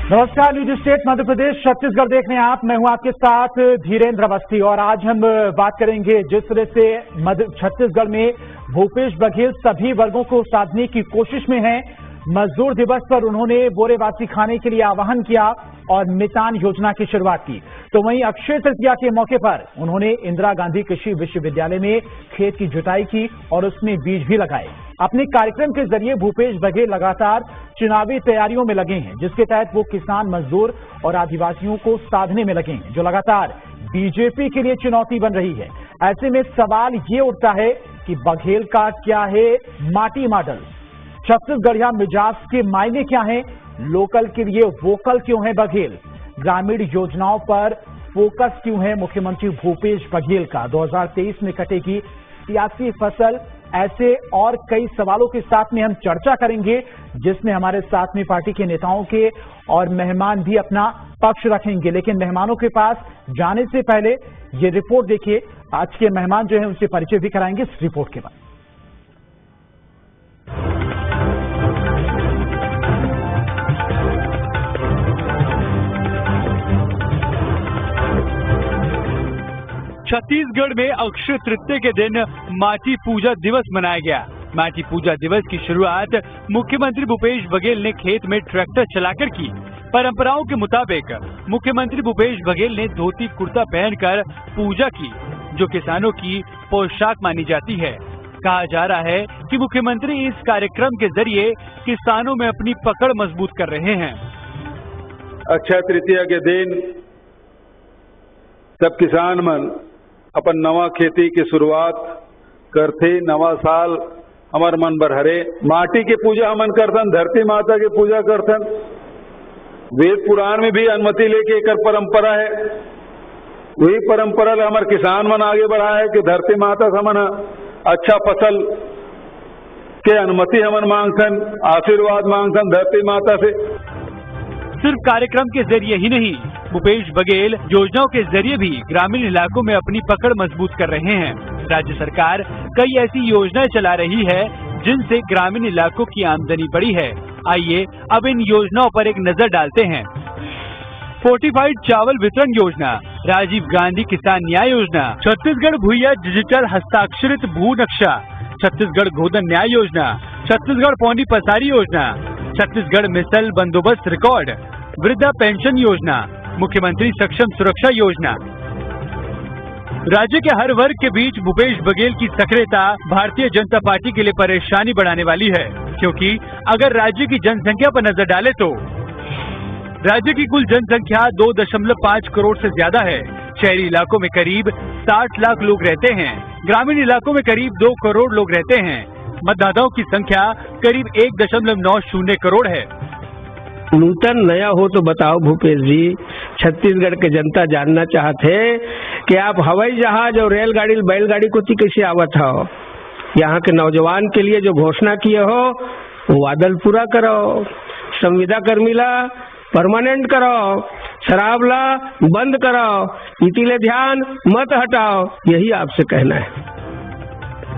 नमस्कार, news state Madhya Pradesh Chhattisgarh देख रहे हैं आप। मैं हूं आपके साथ धीरेन्द्र अवस्थी और आज हम बात करेंगे जिस तरह से छत्तीसगढ़ में भूपेश बघेल सभी वर्गों को साधने की कोशिश में हैं। मजदूर दिवस पर उन्होंने बोरेबासी खाने के लिए आह्वान किया और मितान योजना की शुरुआत की। तो वहीं अक्षय तृतीया के मौके पर उन्होंने इंदिरा गांधी कृषि विश्वविद्यालय में खेत की जुताई की और उसमें बीज भी लगाए। अपने कार्यक्रम के जरिए भूपेश बघेल लगातार चुनावी तैयारियों में लगे हैं, जिसके तहत वो किसान, मजदूर और आदिवासियों को साधने में लगे हैं, जो लगातार बीजेपी के लिए चुनौती बन रही है। ऐसे में सवाल ये उठता है कि बघेल का क्या है माटी मॉडल, छत्तीसगढ़िया मिजाज के मायने क्या हैं, लोकल के लिए वोकल क्यों है बघेल, ग्रामीण योजनाओं पर फोकस क्यों है मुख्यमंत्री भूपेश बघेल का, 2023 में कटेगी सियासी फसल। ऐसे और कई सवालों के साथ में हम चर्चा करेंगे, जिसमें हमारे साथ में पार्टी के नेताओं के और मेहमान भी अपना पक्ष रखेंगे। लेकिन मेहमानों के पास जाने से पहले ये रिपोर्ट देखिए। आज के मेहमान जो है उनसे परिचय भी कराएंगे इस रिपोर्ट के बाद। छत्तीसगढ़ में अक्षय तृतीया के दिन माटी पूजा दिवस मनाया गया। माटी पूजा दिवस की शुरुआत मुख्यमंत्री भूपेश बघेल ने खेत में ट्रैक्टर चलाकर की। परंपराओं के मुताबिक मुख्यमंत्री भूपेश बघेल ने धोती कुर्ता पहनकर पूजा की, जो किसानों की पोशाक मानी जाती है। कहा जा रहा है कि मुख्यमंत्री इस कार्यक्रम के जरिए किसानों में अपनी पकड़ मजबूत कर रहे हैं। अक्षय तृतीया के दिन सब किसान मन अपन नवा खेती की शुरुआत करथे। नवा साल हमार मन बर हरे। माटी के पूजा हमन करथन, धरती माता के पूजा करथन। वेद पुराण में भी अनुमति लेके एक परंपरा है। वही परंपरा ले हमार किसान मन आगे बढ़ा है कि धरती माता से हमन अच्छा फसल के अनुमति हमन मांगथन, आशीर्वाद मांगथन धरती माता से। सिर्फ कार्यक्रम के जरिए ही नहीं, भूपेश बघेल योजनाओं के जरिए भी ग्रामीण इलाकों में अपनी पकड़ मजबूत कर रहे हैं। राज्य सरकार कई ऐसी योजनाएं चला रही है जिनसे ग्रामीण इलाकों की आमदनी बढ़ी है। आइए अब इन योजनाओं पर एक नजर डालते हैं। फोर्टिफाइड चावल वितरण योजना, राजीव गांधी किसान न्याय योजना, छत्तीसगढ़ भूया डिजिटल हस्ताक्षरित भू नक्शा, छत्तीसगढ़ गोधन न्याय योजना, छत्तीसगढ़ पौनी पसारी योजना, छत्तीसगढ़ मिसल बंदोबस्त रिकॉर्ड, वृद्धा पेंशन योजना, मुख्यमंत्री सक्षम सुरक्षा योजना। राज्य के हर वर्ग के बीच भूपेश बघेल की सक्रियता भारतीय जनता पार्टी के लिए परेशानी बढ़ाने वाली है, क्योंकि अगर राज्य की जनसंख्या पर नजर डाले तो राज्य की कुल जनसंख्या 2.5 करोड़ से ज्यादा है। शहरी इलाकों में करीब 60 लाख लोग रहते हैं, ग्रामीण इलाकों में करीब 2 करोड़ लोग रहते हैं। मतदाताओं की संख्या करीब 1.90 करोड़ है। नूतन नया हो तो बताओ भूपेश जी। छत्तीसगढ़ के जनता जानना चाहते कि आप हवाई जहाज और रेलगाड़ी बैलगाड़ी को कैसे आवत हो। यहाँ के नौजवान के लिए जो घोषणा किए हो वो वादल पूरा करो। संविदा कर्मी ला परमानेंट करो, शराब ला बंद करो, इसीलिए ध्यान मत हटाओ। यही आपसे कहना है।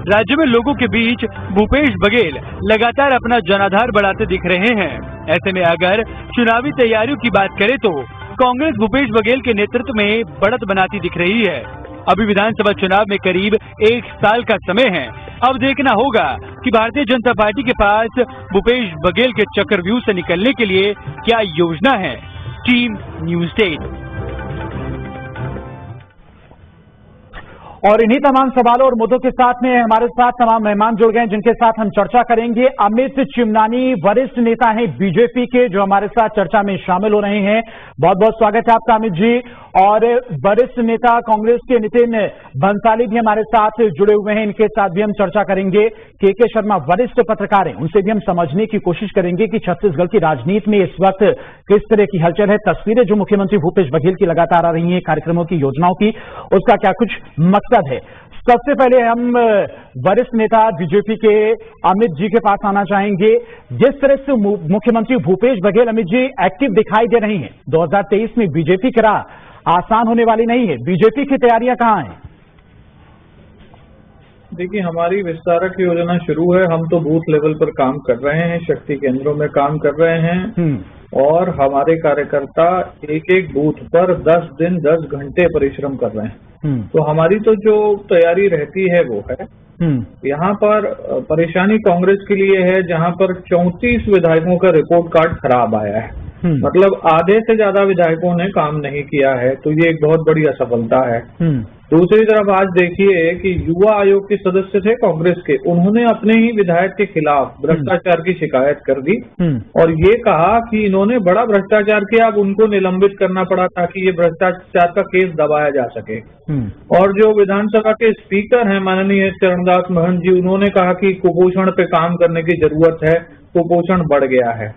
राज्य में लोगों के बीच भूपेश बघेल लगातार अपना जनाधार बढ़ाते दिख रहे हैं। ऐसे में अगर चुनावी तैयारियों की बात करें तो कांग्रेस भूपेश बघेल के नेतृत्व में बढ़त बनाती दिख रही है। अभी विधानसभा चुनाव में करीब 1 साल का समय है। अब देखना होगा कि भारतीय जनता पार्टी के पास भूपेश बघेल के चक्रव्यूह से निकलने के लिए क्या योजना है। Team news state. और इन्हीं तमाम सवालों और मुद्दों के साथ में हमारे साथ तमाम मेहमान जुड़ गए, जिनके साथ हम चर्चा करेंगे। अमित चिमनानी वरिष्ठ नेता हैं बीजेपी के, जो हमारे साथ चर्चा में शामिल हो रहे हैं। बहुत बहुत स्वागत है आपका अमित जी। और वरिष्ठ नेता कांग्रेस के नितिन भंसाली भी हमारे साथ जुड़े हुए हैं, इनके साथ भी हम चर्चा करेंगे। के शर्मा वरिष्ठ पत्रकार हैं, उनसे भी हम समझने की कोशिश करेंगे कि छत्तीसगढ़ की राजनीति में इस वक्त किस तरह की हलचल है। तस्वीरें जो मुख्यमंत्री भूपेश बघेल की लगातार आ रही हैं कार्यक्रमों की, योजनाओं की, उसका क्या कुछ मकसद है। सबसे पहले हम वरिष्ठ नेता बीजेपी के अमित जी के पास आना चाहेंगे। जिस तरह से मुख्यमंत्री भूपेश बघेल अमित जी एक्टिव दिखाई दे रही हैं, 2023 में बीजेपी की राह आसान होने वाली नहीं है। बीजेपी की तैयारियां कहां हैं? देखिए, हमारी विस्तारक योजना शुरू है। हम तो बूथ लेवल पर काम कर रहे हैं, शक्ति केंद्रों में काम कर रहे हैं और हमारे कार्यकर्ता एक एक बूथ पर 10 दिन 10 घंटे परिश्रम कर रहे हैं। तो हमारी तो जो तैयारी रहती है वो है। यहाँ पर परेशानी कांग्रेस के लिए है, जहाँ पर 34 विधायकों का रिपोर्ट कार्ड खराब आया है। मतलब आधे से ज्यादा विधायकों ने काम नहीं किया है, तो ये एक बहुत बड़ी असफलता है। दूसरी तरफ आज देखिए कि युवा आयोग के सदस्य थे कांग्रेस के, उन्होंने अपने ही विधायक के खिलाफ भ्रष्टाचार की शिकायत कर दी और ये कहा कि इन्होंने बड़ा भ्रष्टाचार किया, अब उनको निलंबित करना पड़ा ताकि ये भ्रष्टाचार का केस दबाया जा सके। और जो विधानसभा के स्पीकर हैं माननीय चरणदास महंत जी, उन्होंने कहा कि कुपोषण पे काम करने की जरूरत है, कुपोषण बढ़ गया है।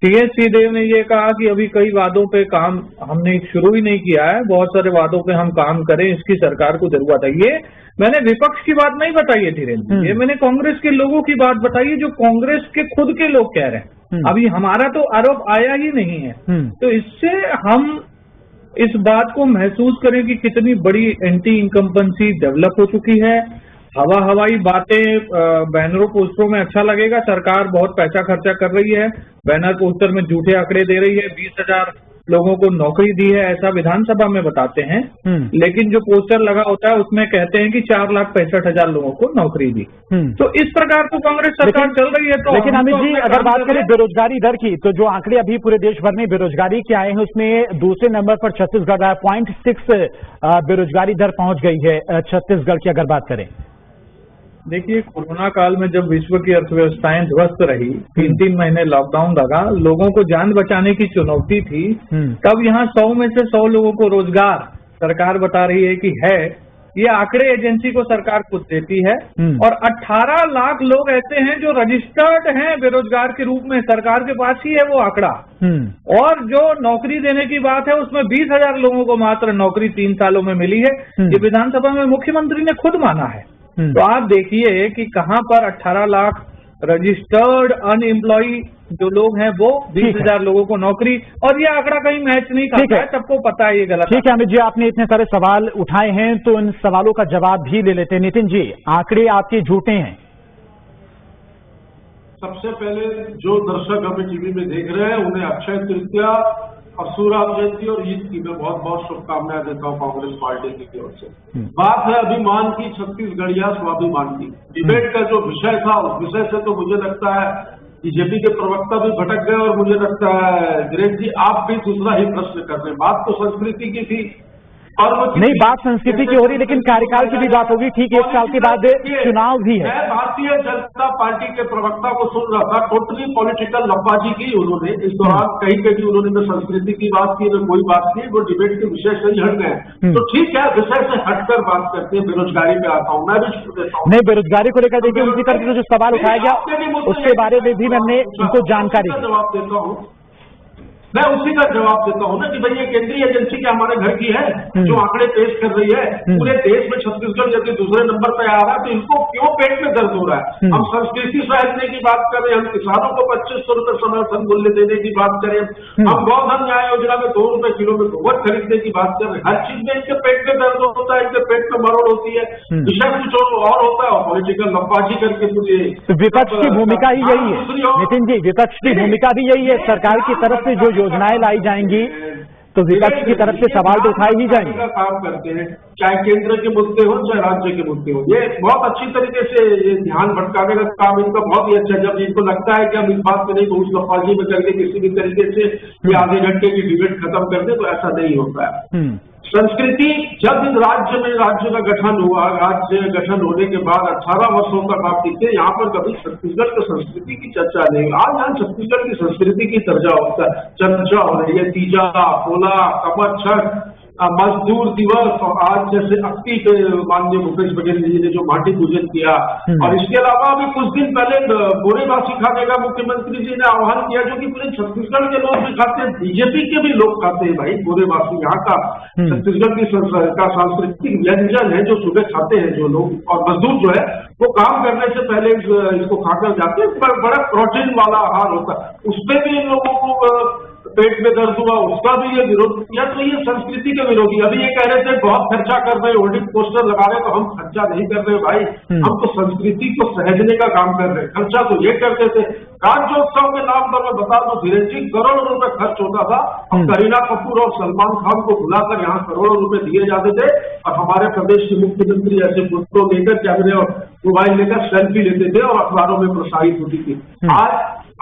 टीएस सिंहदेव ने ये कहा कि अभी कई वादों पे काम हमने शुरू ही नहीं किया है, बहुत सारे वादों पे हम काम करें, इसकी सरकार को जरूरत है। ये मैंने विपक्ष की बात नहीं बताई है धीरेन्द्र, ये मैंने कांग्रेस के लोगों की बात बताई है, जो कांग्रेस के खुद के लोग कह रहे हैं। अभी हमारा तो आरोप आया ही नहीं है, तो इससे हम इस बात को महसूस करें कि कितनी बड़ी एंटी इनकम्बेंसी डेवलप हो चुकी है। हवाई बातें बैनरों पोस्टरों में अच्छा लगेगा, सरकार बहुत पैसा खर्चा कर रही है, बैनर पोस्टर में झूठे आंकड़े दे रही है, 20,000 लोगों को नौकरी दी है ऐसा विधानसभा में बताते हैं, लेकिन जो पोस्टर लगा होता है उसमें कहते हैं कि 4,65,000 लोगों को नौकरी दी। तो इस प्रकार को कांग्रेस सरकार चल रही है। तो लेकिन अमित जी, अगर बात करें बेरोजगारी दर की, तो जो आंकड़े अभी पूरे देश भर में बेरोजगारी के आए हैं उसमें दूसरे नंबर पर छत्तीसगढ़ है, 0.6 बेरोजगारी दर पहुंच गई है छत्तीसगढ़ की अगर बात करें। देखिए, कोरोना काल में जब विश्व की अर्थव्यवस्थाएं ध्वस्त रही, 3-3 महीने लॉकडाउन लगा, लोगों को जान बचाने की चुनौती थी, तब यहाँ 100 में से 100 लोगों को रोजगार सरकार बता रही है कि है। ये आंकड़े एजेंसी को सरकार खुद देती है और 18 लाख लोग ऐसे हैं जो रजिस्टर्ड हैं बेरोजगार के रूप में, सरकार के पास ही है वो आंकड़ा। और जो नौकरी देने की बात है उसमें 20,000 लोगों को मात्र नौकरी 3 सालों में मिली है। ये विधानसभा में मुख्यमंत्री ने खुद माना है। तो आप देखिए कि कहां पर 18 लाख रजिस्टर्ड अनएम्प्लॉय जो लोग हैं वो 20,000 लोगों को नौकरी, और ये आंकड़ा कहीं मैच नहीं खाता है, सबको पता है ये गलत। ठीक है अमित जी, आपने इतने सारे सवाल उठाए हैं तो इन सवालों का जवाब भी ले लेते हैं। नितिन जी, आंकड़े आपके झूठे हैं? सबसे पहले जो दर्शक हमें टीवी में देख रहे हैं उन्हें अक्षय तृतीया और सूर्य जयंती और ईद की मैं बहुत बहुत शुभकामनाएं देता हूं कांग्रेस पार्टी की ओर से। बात है अभिमान की, छत्तीसगढ़ या स्वाभिमान की। डिबेट का जो विषय था उस विषय से तो मुझे लगता है बीजेपी के प्रवक्ता भी भटक गए और मुझे लगता है गिरीश जी आप भी दूसरा ही प्रश्न कर रहे हैं। बात तो संस्कृति की थी और वो नहीं, बात संस्कृति की हो रही, लेकिन कार्यकाल की भी बात होगी। ठीक, 1 साल के बाद चुनाव भी है। मैं भारतीय जनता पार्टी के प्रवक्ता को सुन रहा था, टोटली पॉलिटिकल लब्बाजी की उन्होंने इस दौरान कहीं कहीं उन्होंने न संस्कृति की बात की न कोई बात की, वो डिबेट के विषय से ही हट गए। तो ठीक है, विषय से हटकर बात करते हैं। बेरोजगारी पे आता हूँ, मैं भी छूट देता हूँ। नहीं, बेरोजगारी को लेकर देखिए उनकी तरफ से जो सवाल उठाया गया उसके बारे में भी मैंने उनको जानकारी जवाब देता हूँ। मैं उसी का जवाब देता हूं ना कि भाई ये केंद्रीय एजेंसी क्या हमारे घर की है जो आंकड़े पेश कर रही है। पूरे देश में छत्तीसगढ़ यदि दूसरे नंबर पे आ रहा है तो इनको क्यों पेट में दर्द हो रहा है? हम संस्कृति सहेजने की बात कर रहे हैं, हम किसानों को 2500 रुपए समर्थन मूल्य देने की बात करें, हम गौधन न्याय योजना में 2 रुपए किलो में गोबर खरीदने की बात कर रहे हैं। हर चीज में इनके पेट में दर्द होता है, इनके पेट में मरोड़ होती है, विषय कुछ और होता है और पॉलिटिकल लब्बाजी करके पूरे। विपक्ष की भूमिका ही यही है नितिन जी, विपक्ष की भूमिका भी यही है। सरकार की तरफ से जो योजनाएं लाई जाएंगी तो विपक्ष की तरफ से सवाल तो उठाए ही जाएंगे। का काम करते हैं, चाहे केंद्र के मुद्दे हो चाहे राज्य के मुद्दे हो। ये बहुत अच्छी तरीके से ये ध्यान भटकाने का काम इनका बहुत ही अच्छा। जब इनको लगता है कि हम इस बात में नहीं तो उस लफाजी में करके किसी भी तरीके से ये आधे घंटे की डिबेट खत्म कर दे, तो ऐसा नहीं होता है। संस्कृति जब इस राज्य का गठन हुआ, राज्य गठन होने के बाद 18 वर्षों तक आप देखते हैं यहाँ पर कभी छत्तीसगढ़ की संस्कृति की चर्चा नहीं। आज यहाँ छत्तीसगढ़ की संस्कृति की चर्चा हो रही है। तीजा, पोला, कमर, छठ, मजदूर दिवस और आज जैसे अक्ति पे माननीय भूपेश बघेल जी ने जो माटी पूजन किया, और इसके अलावा अभी कुछ दिन पहले बोरेबासी खाने का मुख्यमंत्री जी ने आह्वान किया जो कि पूरे छत्तीसगढ़ के लोग भी खाते हैं, बीजेपी के भी लोग खाते हैं। भाई बोरेबासी यहाँ का छत्तीसगढ़ की सांस्कृतिक व्यंजन है जो सुबह खाते हैं जो लोग, और मजदूर जो है वो काम करने से पहले इसको खाकर जाते हैं। बड़ा प्रोटीन वाला आहार होता है, उसमें भी इन लोगों को पेट में दर्द हुआ उसका भी ये विरोध किया। तो ये संस्कृति के विरोधी। अभी ये कह रहे थे बहुत खर्चा कर रहे, होर्डिंग पोस्टर लगा रहे, तो हम खर्चा नहीं कर रहे भाई, हम तो संस्कृति को सहेजने का काम कर रहे हैं। खर्चा तो ये करते थे, राज्योत्सव के नाम पर मैं बता दूं धीरेन्द्र जी, करोड़ों रुपए खर्च होता था। अब करीना कपूर और सलमान खान को बुलाकर यहाँ करोड़ों रुपए दिए जाते थे और हमारे प्रदेश के मुख्यमंत्री ऐसे फोटो लेकर कैमरे और मोबाइल लेकर सेल्फी लेते थे और अखबारों में प्रसारित होती थी। आज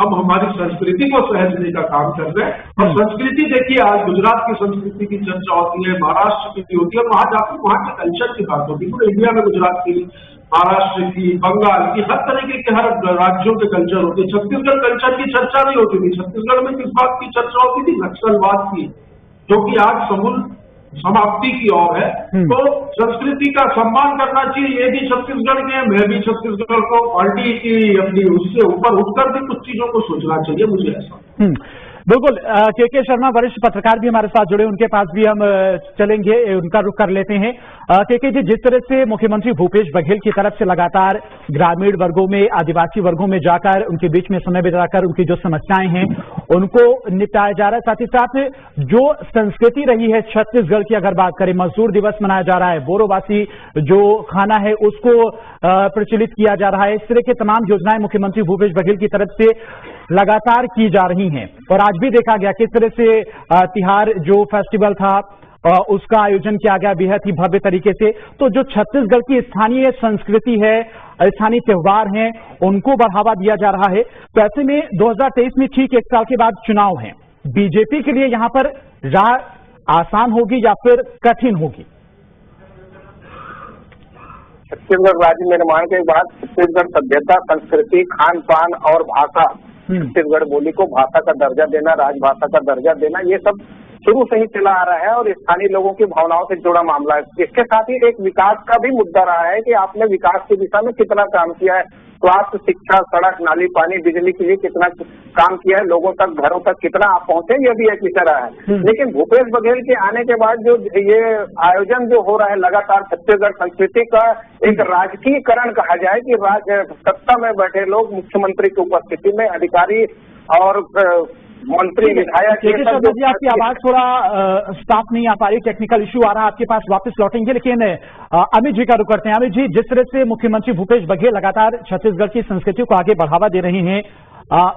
हम हमारी संस्कृति को सहेजने का काम कर रहे हैं। और संस्कृति देखिए, आज गुजरात की संस्कृति की चर्चा होती है, महाराष्ट्र की होती है, वहां जाकर वहां के कल्चर की बात होती है। पूरे इंडिया में गुजरात की, महाराष्ट्र की, बंगाल की, हर तरीके के हर राज्यों के कल्चर होते हैं। छत्तीसगढ़ कल्चर की चर्चा नहीं होती थी। छत्तीसगढ़ में किस बात की चर्चा होती थी? नक्सलवाद की, जो कि आज समूल समाप्ति की ओर है। तो संस्कृति का सम्मान करना चाहिए। ये भी छत्तीसगढ़ के, मैं भी छत्तीसगढ़ को, पार्टी की अपनी उससे ऊपर उठकर भी कुछ चीजों को सोचना चाहिए, मुझे ऐसा। बिल्कुल। के शर्मा वरिष्ठ पत्रकार भी हमारे साथ जुड़े, उनके पास भी हम चलेंगे, उनका रुख कर लेते हैं। के जी, जिस तरह से मुख्यमंत्री भूपेश बघेल की तरफ से लगातार ग्रामीण वर्गों में, आदिवासी वर्गों में जाकर उनके बीच में समय बिताकर उनकी जो समस्याएं हैं उनको निपटाया जा रहा है, साथ ही साथ जो संस्कृति रही है छत्तीसगढ़ की अगर बात करें, मजदूर दिवस मनाया जा रहा है, बोरोवासी जो खाना है उसको प्रचलित किया जा रहा है, इस तरह की तमाम योजनाएं मुख्यमंत्री भूपेश बघेल की तरफ से लगातार की जा रही हैं। और आज भी देखा गया किस तरह से तिहार जो फेस्टिवल था उसका आयोजन किया गया बेहद ही भव्य तरीके से। तो जो छत्तीसगढ़ की स्थानीय संस्कृति है, स्थानीय त्योहार हैं, उनको बढ़ावा दिया जा रहा है। तो ऐसे में 2023 में ठीक एक साल के बाद चुनाव है, बीजेपी के लिए यहां पर राह आसान होगी या फिर कठिन होगी? छत्तीसगढ़ राज्य निर्माण के बाद छत्तीसगढ़ सभ्यता, संस्कृति, खान पान और भाषा, छत्तीसगढ़ बोली को भाषा का दर्जा देना, राजभाषा का दर्जा देना, ये सब शुरू से ही चला आ रहा है और स्थानीय लोगों की भावनाओं से जुड़ा मामला है। इसके साथ ही एक विकास का भी मुद्दा रहा है कि आपने विकास की दिशा में कितना काम किया है, स्वास्थ्य, शिक्षा, सड़क, नाली, पानी, बिजली के लिए कितना काम किया है, लोगों तक, घरों तक कितना आप पहुंचे, ये भी एक विषय रहा है। लेकिन भूपेश बघेल के आने के बाद जो ये आयोजन जो हो रहा है लगातार, छत्तीसगढ़ संस्कृति का एक राजकीयकरण कहा जाए कि सत्ता में बैठे लोग, मुख्यमंत्री की उपस्थिति में अधिकारी और मंत्री, विधायक, जी आपकी आवाज थोड़ा साफ नहीं आ पा रही, टेक्निकल इश्यू आ रहा है, आपके पास वापस लौटेंगे। लेकिन अमित जी का रुख करते हैं। अमित जी, जिस तरह से मुख्यमंत्री भूपेश बघेल लगातार छत्तीसगढ़ की संस्कृति को आगे बढ़ावा दे रहे हैं,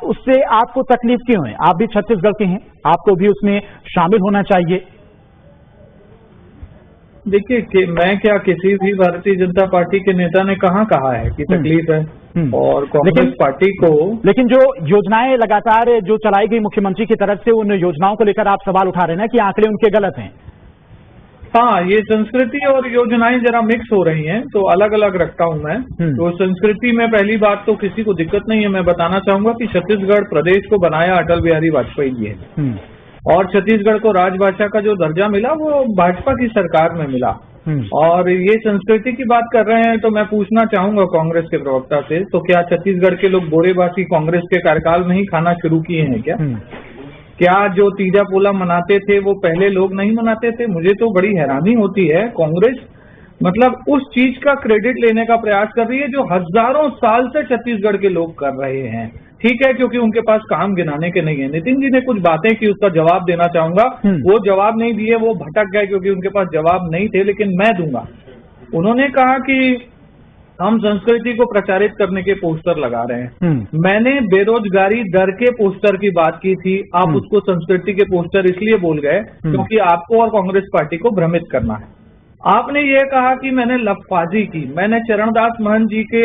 उससे आपको तकलीफ क्यों है? आप भी छत्तीसगढ़ के हैं, आपको भी उसमें शामिल होना चाहिए। देखिए कि मैं क्या, किसी भी भारतीय जनता पार्टी के नेता ने कहा है कि तकलीफ है, और कांग्रेस पार्टी को। लेकिन जो योजनाएं लगातार जो चलाई गई मुख्यमंत्री की तरफ से, उन योजनाओं को लेकर आप सवाल उठा रहे हैं ना कि आंकड़े उनके गलत हैं। हाँ, ये संस्कृति और योजनाएं जरा मिक्स हो रही हैं, तो अलग अलग रखता हूं मैं। तो संस्कृति में पहली बात तो किसी को दिक्कत नहीं है। मैं बताना चाहूंगा कि छत्तीसगढ़ प्रदेश को बनाया अटल बिहारी वाजपेयी जी है, और छत्तीसगढ़ को राजभाषा का जो दर्जा मिला वो भाजपा की सरकार में मिला। और ये संस्कृति की बात कर रहे हैं, तो मैं पूछना चाहूंगा कांग्रेस के प्रवक्ता से, तो क्या छत्तीसगढ़ के लोग बोरेबासी कांग्रेस के कार्यकाल में ही खाना शुरू किए हैं क्या? क्या जो तीजा पोला मनाते थे वो पहले लोग नहीं मनाते थे? मुझे तो बड़ी हैरानी होती है। कांग्रेस मतलब उस चीज का क्रेडिट लेने का प्रयास कर रही है जो हजारों साल से छत्तीसगढ़ के लोग कर रहे हैं। ठीक है, क्योंकि उनके पास काम गिनाने के नहीं है। नितिन जी ने कुछ बातें की, उसका जवाब देना चाहूंगा। वो जवाब नहीं दिए, वो भटक गए क्योंकि उनके पास जवाब नहीं थे, लेकिन मैं दूंगा। उन्होंने कहा कि हम संस्कृति को प्रचारित करने के पोस्टर लगा रहे हैं। मैंने बेरोजगारी दर के पोस्टर की बात की थी, आप उसको संस्कृति के पोस्टर इसलिए बोल गए क्योंकि आपको और कांग्रेस पार्टी को भ्रमित करना है। आपने ये कहा कि मैंने लफाजी की, मैंने चरणदास महंत जी के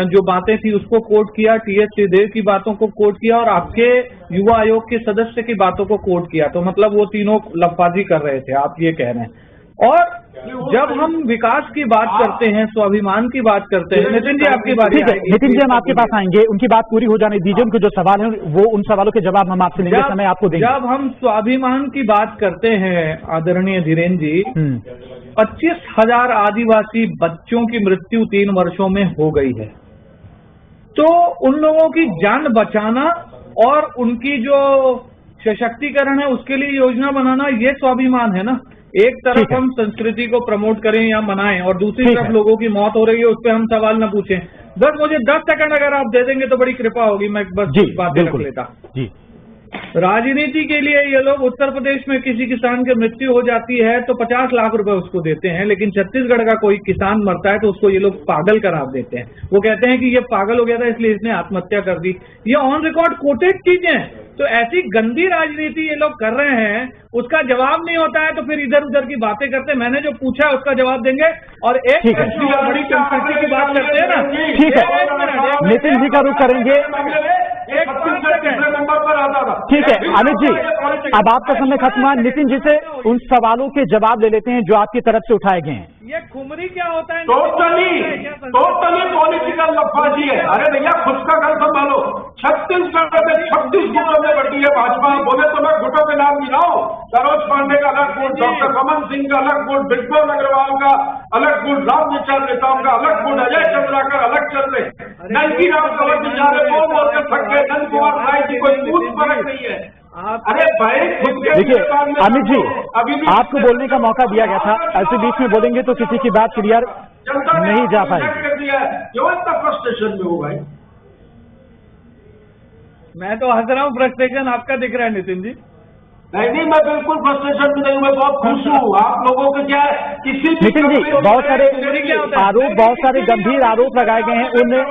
जो बातें थी उसको कोट किया, टीएस सिंहदेव की बातों को कोट किया और आपके युवा आयोग के सदस्य की बातों को कोट किया। तो मतलब वो तीनों लफाजी कर रहे थे, आप ये कह रहे हैं। और जब हम विकास की बात करते हैं, स्वाभिमान की बात करते हैं, नितिन जी आपकी बात है। नितिन जी हम आपके पास आएंगे, उनकी बात पूरी हो जाने दीजिए। उनके जो सवाल हैं वो, उन सवालों के जवाब हम आपसे लेंगे, समय आपको देंगे। जब हम स्वाभिमान की बात करते हैं आदरणीय धीरेन्द्र जी, 25,000 आदिवासी बच्चों की मृत्यु 3 वर्षों में हो गई है। तो उन लोगों की जान बचाना और उनकी जो सशक्तिकरण है उसके लिए योजना बनाना, ये स्वाभिमान है ना। एक तरफ हम संस्कृति को प्रमोट करें या मनाएं और दूसरी तरफ लोगों की मौत हो रही है, उस पर हम सवाल न पूछें। बस मुझे 10 सेकंड अगर आप दे देंगे तो बड़ी कृपा होगी, मैं बस बातें रख लेता। राजनीति के लिए ये लोग उत्तर प्रदेश में किसी किसान की मृत्यु हो जाती है तो 50 लाख रुपए उसको देते हैं, लेकिन छत्तीसगढ़ का कोई किसान मरता है तो उसको ये लोग पागल करार देते हैं। वो कहते हैं कि ये पागल हो गया था इसलिए इसने आत्महत्या कर दी। ये ऑन रिकॉर्ड कोटेड चीजें। तो ऐसी गंदी राजनीति ये लोग कर रहे हैं, उसका जवाब नहीं होता है तो फिर इधर उधर की बातें करते हैं। मैंने जो पूछा है उसका जवाब देंगे। और एक बड़ी संस्कृति की बात करते हैं ना, ठीक है, नितिन जी का रुख करेंगे। ठीक है अमित जी, अब आपका समय खत्म हुआ। नितिन जी से उन सवालों के जवाब ले लेते हैं जो आपकी तरफ से उठाए गए हैं। ये खुमरी क्या होता है? टोटली पॉलिटिकल लफाजी है। अरे भैया खुद का घर संभालो। छत्तीसगढ़ में 36 गुटों में बटी है भाजपा। बोले तो मैं गुटों के नाम गिनाऊं। सरोज पांडे का अलग गुट, डॉक्टर रमन सिंह का अलग गुट, बिप्लब अग्रवाल का अलग गुट, राम विचार नेताओं का अलग गुट, अजय चंद्राकर अलग चल रहे, नंकी राम कवर बेचारे वो बोल के थक गए, नंद कुमार राय जी कोई पूछ फर्क नहीं है। अरे भाई देखिए अमित जी, आपको बोलने का मौका दिया गया था, ऐसे बीच में बोलेंगे तो किसी की बात क्लियर नहीं जा पाएगी। क्यों इतना फ्रस्ट्रेशन में हो भाई? मैं तो हंस रहा हूँ, फ्रस्ट्रेशन आपका दिख रहा है नितिन जी। नहीं, मैं बिल्कुल फ्रस्ट्रेशन में नहीं, मैं बहुत खुश हूँ। आप लोगों के क्या है, किसी नितिन जी बहुत सारे आरोप, बहुत सारे गंभीर आरोप लगाए गए हैं। उनमें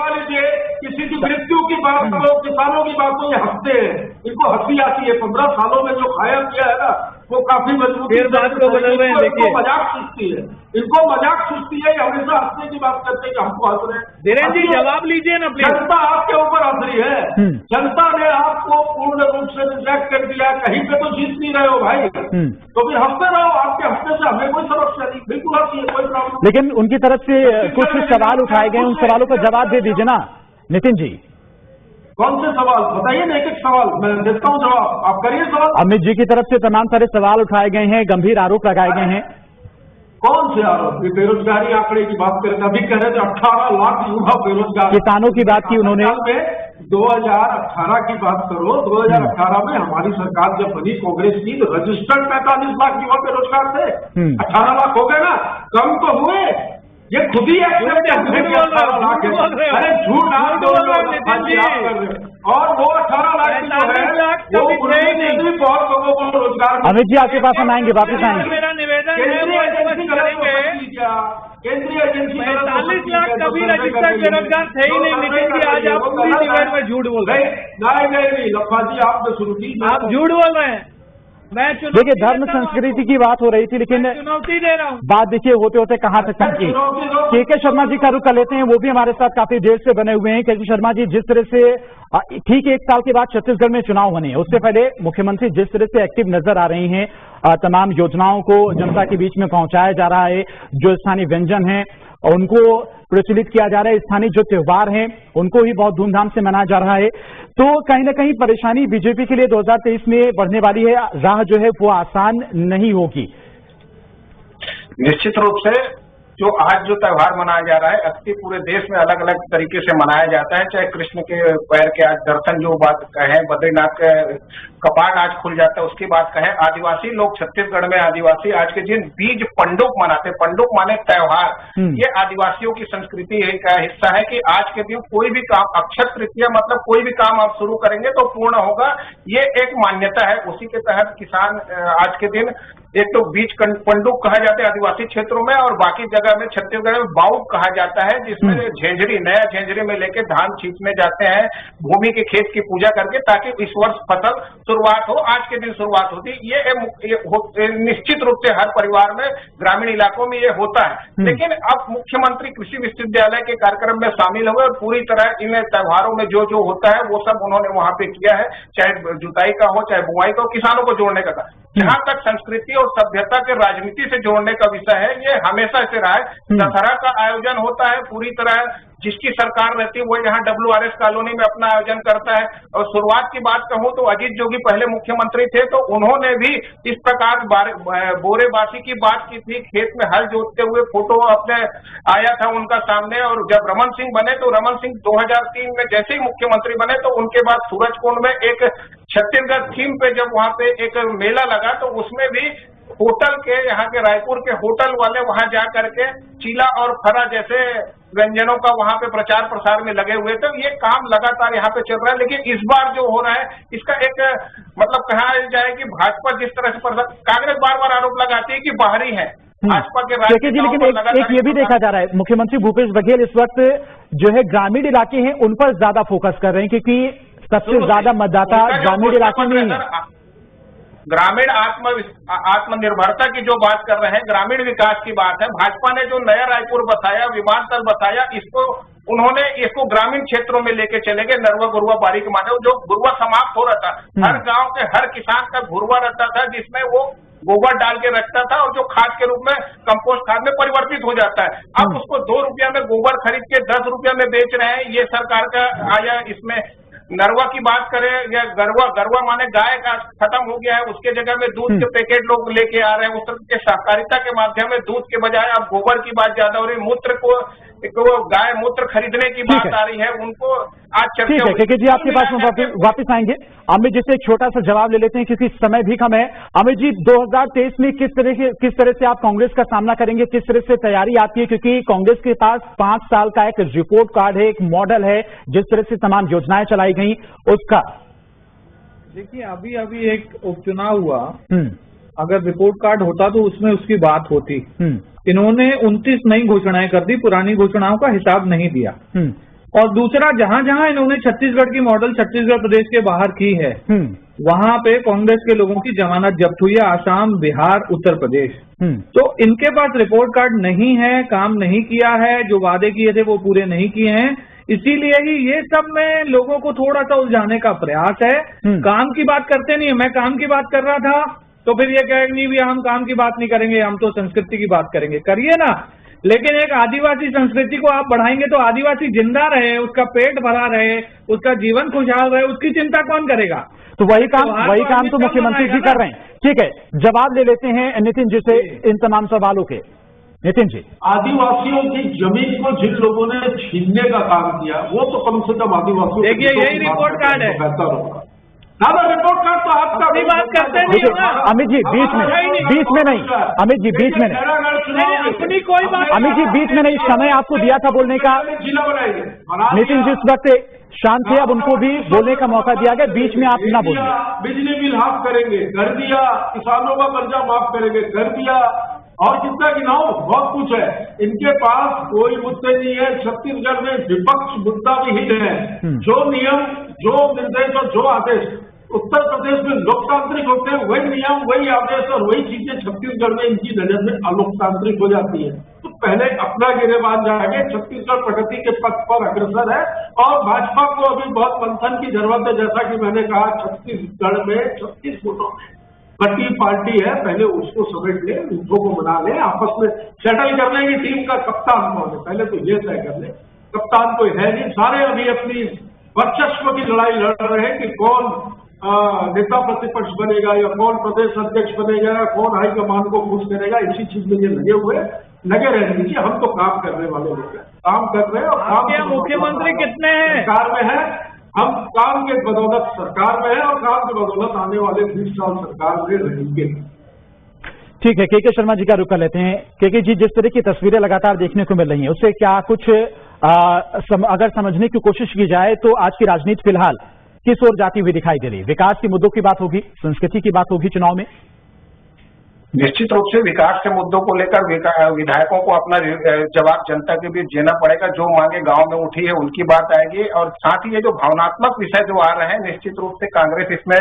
किसी की मृत्यु की बात करो, किसानों की बात को ये हंसते हैं, इनको हंसी आती है। 15 सालों में जो खाया किया है ना वो काफी मजबूत बात को बदल रहे हैं। देखिए मजाक सूझती है, इनको मजाक सूझती है, हमेशा हंसने की बात करते हैं कि हमको हंस रहे हैं। धीरेन्द्र जी जवाब लीजिए ना प्लीज। जनता आपके ऊपर हंस रही है। जनता ने आपको पूर्ण रूप से रिजेक्ट कर दिया, कहीं पे तो जीत नहीं रहे हो भाई, तो फिर हंसते रहो। आपके हंसने से हमें कोई समस्या नहीं, बिल्कुल हंसी है, कोई प्रॉब्लम। लेकिन उनकी तरफ से कुछ सवाल उठाए गए, उन सवालों का जवाब दे दीजिए ना नितिन जी। कौन से सवाल बताइए ना, एक एक सवाल मैं देता हूँ जवाब, आप करिए सवाल। अमित जी की तरफ से तमाम सारे सवाल उठाए गए हैं, गंभीर आरोप लगाए गए हैं। कौन से आरोप? बेरोजगारी आंकड़े की बात करें, अभी कह रहे थे 18 लाख युवा बेरोजगार। किसानों की बात की उन्होंने। 2018 की बात करो, 2018 में हमारी सरकार जब बनी कांग्रेस की तो रजिस्टर्ड 45 लाख युवा बेरोजगार थे। 18 लाख हो गए ना, कम तो हुए। ये खुद ही एक्सेप्ट है, अरे झूठ आप बोल रहे हो। और वो 18 लाख जो है वो बहुत लोगों को रोजगार। अमित जी आपके पास हम आएंगे, वापस आएंगे। मेरा निवेदन है केंद्रीय एजेंसी 45 लाख कभी रजिस्टर्ड बेरोजगार थे ही नहीं। नितिन जी आज आप पूरी डिबेट में झूठ बोल रहे हैं। नहीं लखा जी आपने शुरू की, आप झूठ बोल रहे हैं। मैं देखिए धर्म संस्कृति की बात हो रही थी, लेकिन चुनौती दे रहा हूँ। बात देखिए होते होते कहां तक पहुंची। के शर्मा जी का रुख कर लेते हैं, वो भी हमारे साथ काफी देर से बने हुए हैं। के शर्मा जी, जिस तरह से ठीक 1 साल के बाद छत्तीसगढ़ में चुनाव होने हैं, उससे पहले मुख्यमंत्री जिस तरह से एक्टिव नजर आ रही हैं, तमाम योजनाओं को जनता के बीच में पहुंचाया जा रहा है, जो स्थानीय व्यंजन है उनको प्रचलित किया जा रहा है, स्थानीय जो त्योहार हैं उनको ही बहुत धूमधाम से मनाया जा रहा है। तो कहीं ना कहीं परेशानी बीजेपी के लिए 2023 में बढ़ने वाली है, राह जो है वो आसान नहीं होगी। निश्चित रूप से जो आज जो त्योहार मनाया जा रहा है, अक्सर पूरे देश में अलग अलग तरीके से मनाया जाता है। चाहे कृष्ण के पैर के आज दर्शन जो बात कहें, बद्रीनाथ के कपाट आज खुल जाता है उसकी बात कहें, आदिवासी लोग छत्तीसगढ़ में आदिवासी आज के दिन बीज पंडुक मनाते, पंडुक माने त्योहार, ये आदिवासियों की संस्कृति का हिस्सा है कि आज के दिन कोई भी काम, अक्षय तृतीया मतलब कोई भी काम आप शुरू करेंगे तो पूर्ण होगा, ये एक मान्यता है। उसी के तहत किसान आज के दिन एक तो बीज पंडुक कहा जाता है आदिवासी क्षेत्रों में, और बाकी जगह में छत्तीसगढ़ में बाउक कहा जाता है, जिसमें झेंझरी, नया झेंझरी में लेके धान छींटने जाते हैं भूमि के खेत की पूजा करके, ताकि इस वर्ष फसल शुरुआत हो। आज के दिन शुरुआत होती है। ये निश्चित रूप से हर परिवार में ग्रामीण इलाकों में ये होता है। लेकिन अब मुख्यमंत्री कृषि विश्वविद्यालय के कार्यक्रम में शामिल हुए और पूरी तरह इन त्योहारों में जो जो होता है वो सब उन्होंने वहां पे किया है, चाहे जुताई का हो चाहे बुआई का हो, किसानों को जोड़ने का। जहां तक संस्कृति और सभ्यता के राजनीति से जोड़ने का विषय है, ये हमेशा से रहा है। दशहरा का आयोजन होता है, पूरी तरह जिसकी सरकार रहती है वो यहाँ WRS कॉलोनी में अपना आयोजन करता है। और शुरुआत की बात कहूँ तो अजीत जोगी पहले मुख्यमंत्री थे, तो उन्होंने भी इस प्रकार बोरेबासी की बात की थी, खेत में हल जोतते हुए फोटो अपने आया था उनका सामने। और जब रमन सिंह बने तो रमन सिंह 2003 में जैसे ही मुख्यमंत्री बने तो उनके बाद सूरजकुंड में एक छत्तीसगढ़ थीम पे जब वहां पे एक मेला लगा तो उसमें भी होटल के, यहाँ के रायपुर के होटल वाले वहां जा करके चीला और फरा जैसे व्यंजनों का वहां पे प्रचार प्रसार में लगे हुए थे। ये काम लगातार यहाँ पे चल रहा है, लेकिन इस बार जो हो रहा है इसका एक मतलब कहा जाए कि भाजपा जिस तरह से कांग्रेस बार बार आरोप लगाती है कि बाहरी है भाजपा के लेकिन एक ये भी देखा जा रहा है, मुख्यमंत्री भूपेश बघेल इस वक्त जो है ग्रामीण इलाके हैं उन पर ज्यादा फोकस कर रहे हैं, क्योंकि सबसे ज्यादा मतदाता ग्रामीण इलाके में ही है। ग्रामीण आत्मनिर्भरता की जो बात कर रहे हैं, ग्रामीण विकास की बात है। भाजपा ने जो नया रायपुर बताया, विमानतल बताया, उन्होंने इसको ग्रामीण क्षेत्रों में लेके चले गए। नरवा गुरुआ बारी के माने जो गुरुआ समाप्त हो रहा था, हर गांव के हर किसान का घुरुआ रहता था जिसमें वो गोबर डाल के रखता था और जो खाद के रूप में कंपोस्ट खाद में परिवर्तित हो जाता है। अब उसको 2 रुपया में गोबर खरीद के 10 रुपया में बेच रहे हैं। ये सरकार का आया। इसमें नरवा की बात करें या गरवा माने गाय का खत्म हो गया है, उसके जगह में दूध के पैकेट लोग लेके आ रहे हैं। उस तरह के सहकारिता के माध्यम में दूध के बजाय अब गोबर की बात ज्यादा हो रही है। मूत्र को गाय मूत्र खरीदने की बात आ रही है, उनको आज चर्चा। ठीक है केके जी, आपके पास में वापिस आएंगे। अमित जी से एक छोटा सा जवाब ले लेते हैं क्योंकि समय भी कम है। अमित जी, 2023 में किस तरह से आप कांग्रेस का सामना करेंगे, किस तरह से तैयारी आती है, क्योंकि कांग्रेस के पास 5 साल का एक रिपोर्ट कार्ड है, एक मॉडल है, जिस तरह से तमाम योजनाएं चलाई गई उसका। देखिए, अभी एक उपचुनाव हुआ, अगर रिपोर्ट कार्ड होता तो उसमें उसकी बात होती। इन्होंने 29 नई घोषणाएं कर दी, पुरानी घोषणाओं का हिसाब नहीं दिया। और दूसरा, जहां जहां इन्होंने छत्तीसगढ़ की मॉडल छत्तीसगढ़ प्रदेश के बाहर की है, वहां पे कांग्रेस के लोगों की जमानत जब्त हुई है, आसाम, बिहार, उत्तर प्रदेश। तो इनके पास रिपोर्ट कार्ड नहीं है, काम नहीं किया है, जो वादे किए थे वो पूरे नहीं किए हैं। इसीलिए ही ये सब में लोगों को थोड़ा सा उलझाने का प्रयास है। काम की बात करते नहीं है। मैं काम की बात कर रहा था तो फिर ये कहेंगे नहीं भी हम काम की बात नहीं करेंगे, हम तो संस्कृति की बात करेंगे। करिए ना, लेकिन एक आदिवासी संस्कृति को आप बढ़ाएंगे तो आदिवासी जिंदा रहे, उसका पेट भरा रहे, उसका जीवन खुशहाल रहे, उसकी चिंता कौन करेगा? तो वही काम तो मुख्यमंत्री जी कर रहे हैं। ठीक है, जवाब ले लेते हैं नितिन जी से इन तमाम सवालों के। नितिन जी, आदिवासियों की जमीन को जिन लोगों ने छीनने का काम किया वो तो कम से कम आदिवासियों, देखिए यही रिपोर्ट कार्ड है। बेहतर होगा ना, रिपोर्ट कार्ड तो आपका अपनी बात करते नहीं हो ना। अमित जी बीच में नहीं, अमित जी बीच में नहीं, अपनी कोई बात। अमित जी बीच में नहीं, समय आपको दिया था बोलने का। जिला बनाएंगे, नितिन जी इस वक्त शांत थे, अब उनको भी बोलने का मौका दिया गया, बीच में आप ना बोलिए। बिजली बिल हाफ करेंगे, कर दिया। किसानों का कर्जा माफ करेंगे, कर दिया। और कितना गिनाओ, बहुत कुछ है। इनके पास कोई मुद्दे नहीं है। छत्तीसगढ़ में विपक्ष मुद्दा विहीन है। जो नियम, जो निर्देश और जो आदेश उत्तर प्रदेश में लोकतांत्रिक होते हैं, वही नियम, वही आदेश और वही चीजें छत्तीसगढ़ में इनकी नजर में अलोकतांत्रिक हो जाती है। तो पहले अपना गिरेबान जाएंगे। छत्तीसगढ़ प्रगति के पथ पर अग्रसर है और भाजपा को अभी बहुत मंथन की जरूरत है। जैसा कि मैंने कहा, छत्तीसगढ़ में 36 वोटों में बटी पार्टी है, पहले उसको समेट ले, युद्धों को मना ले, आपस में सेटल कर लेंगे टीम का कप्तान कौन है, पहले तो ये तय कर ले। कप्तान कोई है नहीं, सारे अभी अपनी वर्चस्व की लड़ाई लड़ रहे हैं कि कौन नेता प्रतिपक्ष बनेगा या कौन प्रदेश अध्यक्ष बनेगा या कौन हाईकमान को खुश करेगा। इसी चीज में ये लगे रहने दीजिए। हम तो काम करने वाले लोग हैं, काम कर रहे हैं। और काम मुख्यमंत्री कितने हैं? सरकार में है, हम काम के बदौलत सरकार में है और काम के बदौलत आने वाले 20 साल सरकार में रहेंगे। ठीक है, केके शर्मा जी का रुख कर लेते हैं। केके जी, जिस तरह की तस्वीरें लगातार देखने को मिल रही हैं, उससे क्या कुछ अगर समझने की कोशिश की जाए तो आज की राजनीति फिलहाल किस ओर जाती हुई दिखाई दे रही है? विकास के मुद्दों की बात होगी, संस्कृति की बात होगी चुनाव में? निश्चित रूप से विकास के मुद्दों को लेकर विधायकों को अपना जवाब जनता के बीच देना पड़ेगा। जो मांगे गांव में उठी है उनकी बात आएगी, और साथ ही ये जो भावनात्मक विषय जो आ रहे हैं, निश्चित रूप से कांग्रेस इसमें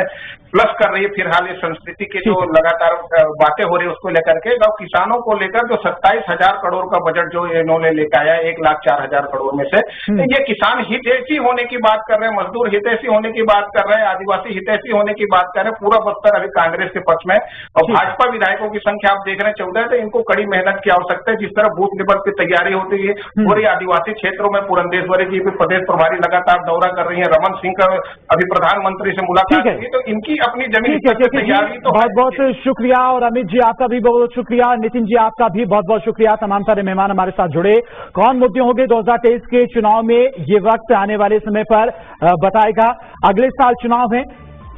प्लस कर रही है। फिलहाल इस संस्कृति की जो लगातार बातें हो रही है उसको लेकर के, किसानों को लेकर जो 27,000 करोड़ का बजट जो इन्होंने लेकर आया, 1,04,000 करोड़ में से, ये किसान हितैषी होने की बात कर रहे हैं, मजदूर हितैषी होने की बात कर रहे हैं, आदिवासी हितैषी होने की बात कर रहे हैं। पूरा बस्तर अभी कांग्रेस के पक्ष में, और भाजपा विधायकों की संख्या आप देख रहे हैं 14 है, तो इनको कड़ी मेहनत की आवश्यकता है। जिस तरह बूथ लेवल की तैयारी होती है पूरी आदिवासी क्षेत्रों में, पुरंदेश्वरी जी भी प्रदेश प्रभारी लगातार दौरा कर रही है, रमन सिंह का अभी प्रधानमंत्री से मुलाकात हुई, तो इनकी अपनी जमीन तैयारी तो बहुत बहुत शुक्रिया। और अमित जी आपका भी बहुत बहुत शुक्रिया, नितिन जी आपका भी बहुत बहुत शुक्रिया। तमाम सारे मेहमान हमारे साथ जुड़े। कौन मुद्दे होंगे 2023 के चुनाव में, ये वक्त आने वाले समय पर बताएगा। अगले साल चुनाव है,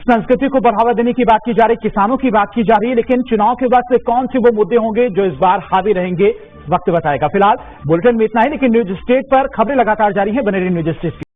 संस्कृति को बढ़ावा देने की बात की जा रही, किसानों की बात की जा रही है, लेकिन चुनाव के वक्त कौन से वो मुद्दे होंगे जो इस बार हावी रहेंगे, वक्त बताएगा। फिलहाल बुलेटिन में इतना ही, लेकिन न्यूज स्टेट पर खबरें लगातार जारी हैं। बने रहिए न्यूज स्टेट।